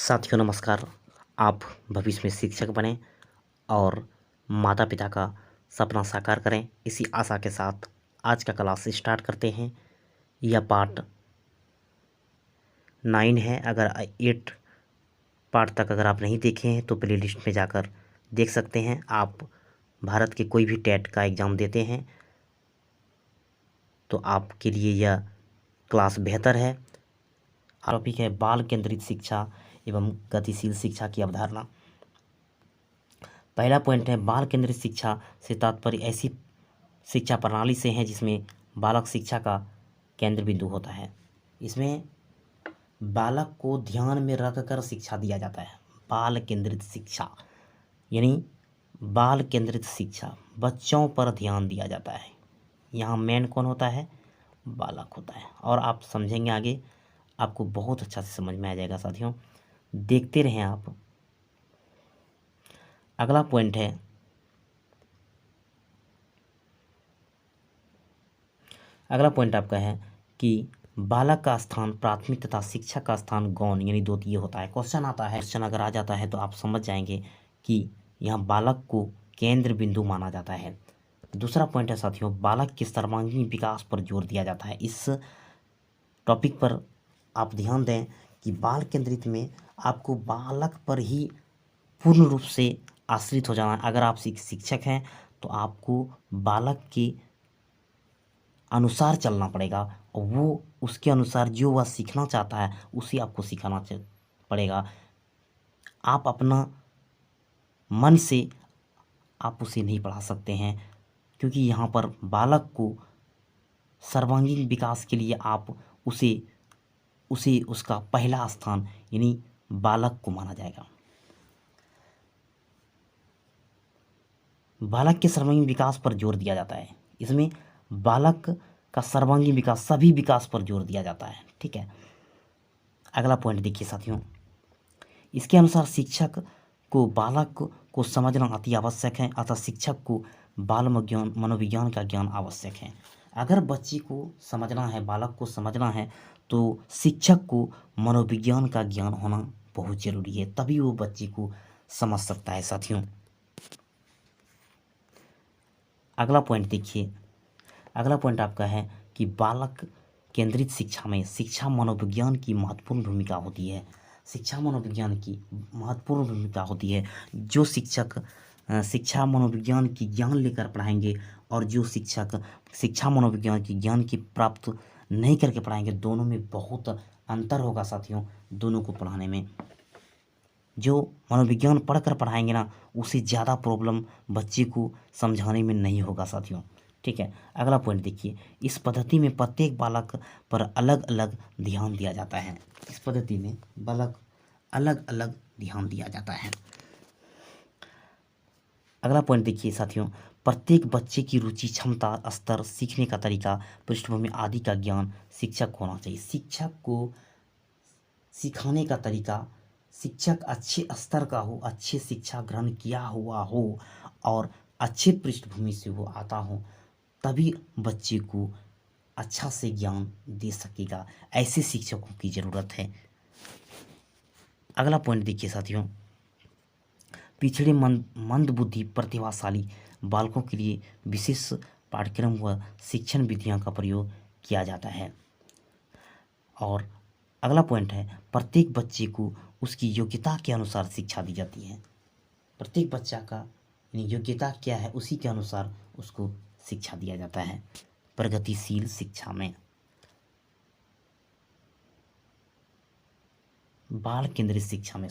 साथियों नमस्कार। आप भविष्य में शिक्षक बनें और माता पिता का सपना साकार करें, इसी आशा के साथ आज का क्लास स्टार्ट करते हैं। यह पार्ट 9 है। अगर 8 पार्ट तक अगर आप नहीं देखे हैं तो प्लेलिस्ट में जाकर देख सकते हैं। आप भारत के कोई भी टेट का एग्ज़ाम देते हैं तो आपके लिए यह क्लास बेहतर है। टॉपिक है बाल केंद्रित शिक्षा एवं गतिशील शिक्षा की अवधारणा। पहला पॉइंट है बाल केंद्रित शिक्षा से तात्पर्य ऐसी शिक्षा प्रणाली से है जिसमें बालक शिक्षा का केंद्र बिंदु होता है। इसमें बालक को ध्यान में रखकर शिक्षा दिया जाता है। बाल केंद्रित शिक्षा यानी बाल केंद्रित शिक्षा, बच्चों पर ध्यान दिया जाता है। यहाँ मेन कौन होता है? बालक होता है। और आप समझेंगे आगे, आपको बहुत अच्छा से समझ में आ जाएगा साथियों, देखते रहें आप। अगला पॉइंट है आपका है कि बालक का स्थान प्राथमिक तथा शिक्षक का स्थान गौण यानी द्वितीय होता है। क्वेश्चन अगर आ जाता है तो आप समझ जाएंगे कि यहाँ बालक को केंद्र बिंदु माना जाता है। दूसरा पॉइंट है साथियों, बालक के सर्वांगीण विकास पर जोर दिया जाता है। इस टॉपिक पर आप ध्यान दें कि बाल केंद्रित में आपको बालक पर ही पूर्ण रूप से आश्रित हो जाना है। अगर आप शिक्षक हैं तो आपको बालक के अनुसार चलना पड़ेगा और वो उसके अनुसार जो वह सीखना चाहता है उसी आपको सिखाना पड़ेगा। आप अपना मन से आप उसे नहीं पढ़ा सकते हैं, क्योंकि यहाँ पर बालक को सर्वांगीण विकास के लिए आप उसे उसका पहला स्थान यानी बालक को माना जाएगा। बालक के सर्वांगीण विकास पर जोर दिया जाता है। इसमें बालक का सर्वांगीण विकास, सभी विकास पर जोर दिया जाता है। ठीक है, अगला पॉइंट देखिए साथियों, इसके अनुसार शिक्षक को बालक को समझना अति आवश्यक है, अतः शिक्षक को बाल मनोविज्ञान का ज्ञान आवश्यक है। अगर बच्चे को समझना है, बालक को समझना है, तो शिक्षक को मनोविज्ञान का ज्ञान होना बहुत जरूरी है, तभी वो बच्चे को समझ सकता है साथियों। अगला पॉइंट देखिए, अगला पॉइंट आपका है कि बालक केंद्रित शिक्षा में शिक्षा मनोविज्ञान की महत्वपूर्ण भूमिका होती है। शिक्षा मनोविज्ञान की महत्वपूर्ण भूमिका होती है। जो शिक्षक शिक्षा मनोविज्ञान की ज्ञान लेकर पढ़ाएंगे और जो शिक्षक शिक्षा मनोविज्ञान की ज्ञान की प्राप्त नहीं करके पढ़ाएंगे, दोनों में बहुत अंतर होगा साथियों। दोनों को पढ़ाने में जो मनोविज्ञान पढ़कर पढ़ाएंगे ना, उसे ज़्यादा प्रॉब्लम बच्चे को समझाने में नहीं होगा साथियों। ठीक है, अगला पॉइंट देखिए, इस पद्धति में प्रत्येक बालक पर अलग अलग ध्यान दिया जाता है। इस पद्धति में बालक अलग अलग ध्यान दिया जाता है। अगला पॉइंट देखिए साथियों, प्रत्येक बच्चे की रुचि, क्षमता, स्तर, सीखने का तरीका, पृष्ठभूमि आदि का ज्ञान शिक्षक को होना चाहिए। शिक्षक को सिखाने का तरीका, शिक्षक अच्छे स्तर का हो, अच्छे शिक्षा ग्रहण किया हुआ हो और अच्छे पृष्ठभूमि से वो आता हो, तभी बच्चे को अच्छा से ज्ञान दे सकेगा। ऐसे शिक्षकों की ज़रूरत है। अगला पॉइंट देखिए साथियों, पिछड़े मंद बुद्धि प्रतिभाशाली बालकों के लिए विशेष पाठ्यक्रम व शिक्षण विधियों का प्रयोग किया जाता है। और अगला पॉइंट है, प्रत्येक बच्चे को उसकी योग्यता के अनुसार शिक्षा दी जाती है। प्रत्येक बच्चा का योग्यता क्या है, उसी के अनुसार उसको शिक्षा दिया जाता है। प्रगतिशील शिक्षा में बाल केंद्रित शिक्षा में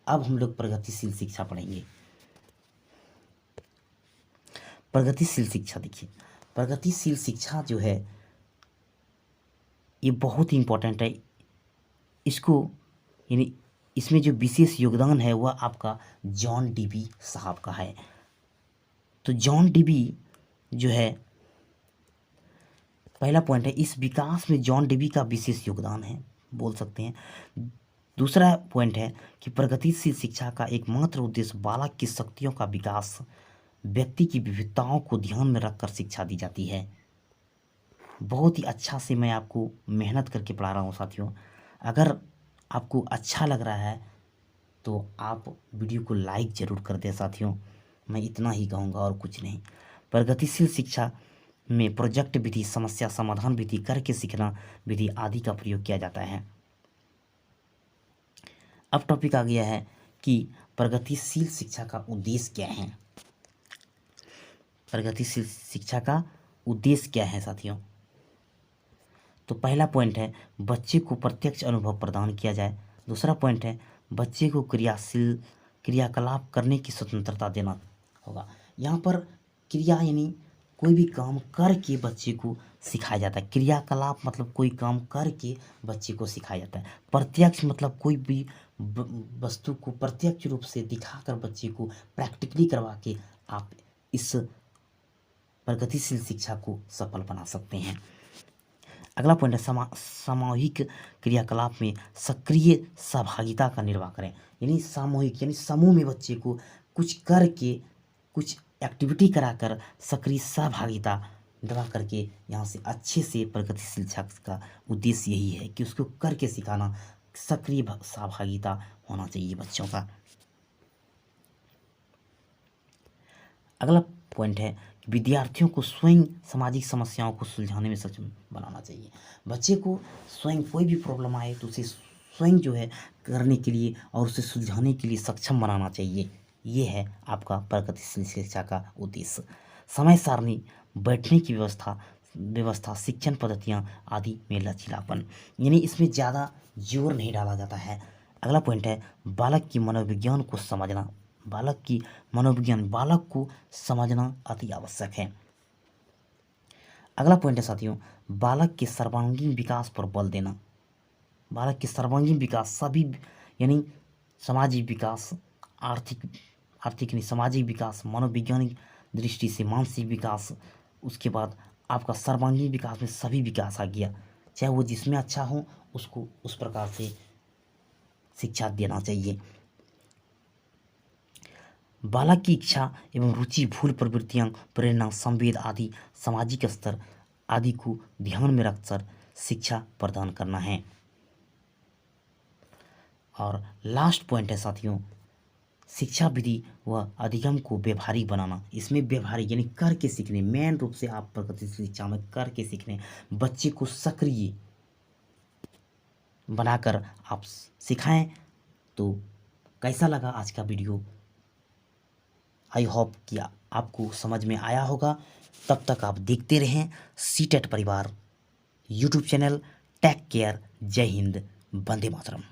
अब हम लोग प्रगतिशील शिक्षा पढ़ेंगे। प्रगतिशील शिक्षा देखिए, प्रगतिशील शिक्षा जो है ये बहुत ही इम्पोर्टेंट है। इसको यानी इसमें जो विशेष योगदान है वह आपका जॉन डीवी साहब का है। तो जॉन डीवी जो है पहला पॉइंट है, इस विकास में जॉन डीवी का विशेष योगदान है, बोल सकते हैं। दूसरा पॉइंट है कि प्रगतिशील शिक्षा का एकमात्र उद्देश्य बालक की शक्तियों का विकास, व्यक्ति की विविधताओं को ध्यान में रखकर शिक्षा दी जाती है। बहुत ही अच्छा से मैं आपको मेहनत करके पढ़ा रहा हूँ साथियों। अगर आपको अच्छा लग रहा है तो आप वीडियो को लाइक ज़रूर कर दें साथियों। मैं इतना ही कहूँगा और कुछ नहीं। प्रगतिशील शिक्षा में प्रोजेक्ट विधि, समस्या समाधान विधि, करके सीखना विधि आदि का प्रयोग किया जाता है। अब टॉपिक आ गया है कि प्रगतिशील शिक्षा का उद्देश्य क्या है। प्रगतिशील शिक्षा का उद्देश्य क्या है साथियों? तो पहला पॉइंट है बच्चे को प्रत्यक्ष अनुभव प्रदान किया जाए। दूसरा पॉइंट है बच्चे को क्रियाकलाप करने की स्वतंत्रता देना होगा। यहाँ पर क्रिया यानी कोई भी काम करके बच्चे को सिखाया जाता है। क्रियाकलाप मतलब कोई काम करके बच्चे को सिखाया जाता है। प्रत्यक्ष मतलब कोई भी वस्तु को प्रत्यक्ष रूप से दिखाकर बच्चे को प्रैक्टिकली करवा के आप इस प्रगतिशील शिक्षा को सफल बना सकते हैं। अगला पॉइंट है सामूहिक क्रियाकलाप में सक्रिय सहभागिता का निर्वाह करें। यानी सामूहिक यानी समूह में बच्चे को कुछ करके कुछ एक्टिविटी कराकर सक्रिय सहभागिता दबा करके यहाँ से अच्छे से प्रगतिशील शिक्षा का उद्देश्य यही है कि उसको करके सिखाना, सक्रिय सहभागिता होना चाहिए बच्चों का। अगला पॉइंट है कि विद्यार्थियों को स्वयं सामाजिक समस्याओं को सुलझाने में सक्षम बनाना चाहिए। बच्चे को स्वयं कोई भी प्रॉब्लम आए तो उसे स्वयं जो है करने के लिए और उसे सुलझाने के लिए सक्षम बनाना चाहिए। ये है आपका प्रगतिशील शिक्षा का उद्देश्य। समय सारणी, बैठने की व्यवस्था, शिक्षण पद्धतियाँ आदि में लचीलापन, यानी इसमें ज़्यादा जोर नहीं डाला जाता है। अगला पॉइंट है बालक की मनोविज्ञान को समझना। बालक को समझना अति आवश्यक है। अगला पॉइंट है साथियों बालक के सर्वांगीण विकास पर बल देना। बालक के सर्वांगीण विकास सभी यानी सामाजिक विकास, आर्थिक नहीं सामाजिक विकास, मनोवैज्ञानिक दृष्टि से मानसिक विकास, उसके बाद आपका सर्वांगीण विकास में सभी विकास आ गया। चाहे वो जिसमें अच्छा हो उसको उस प्रकार से शिक्षा देना चाहिए। बालक की इच्छा एवं रुचि, भूल प्रवृत्तियां, प्रेरणा, संवेद आदि सामाजिक स्तर आदि को ध्यान में रखकर शिक्षा प्रदान करना है। और लास्ट पॉइंट है साथियों शिक्षा विधि व अधिगम को व्यवहारिक बनाना। इसमें व्यवहारिक यानी करके सीखने, मेन रूप से आप प्रगतिशील शिक्षा में करके सीखने, बच्चे को सक्रिय बनाकर आप सिखाएं। तो कैसा लगा आज का वीडियो? आई होप कि आपको समझ में आया होगा। तब तक आप देखते रहें सीटेट परिवार यूट्यूब चैनल। Take care. जय हिंद, वंदे मातरम।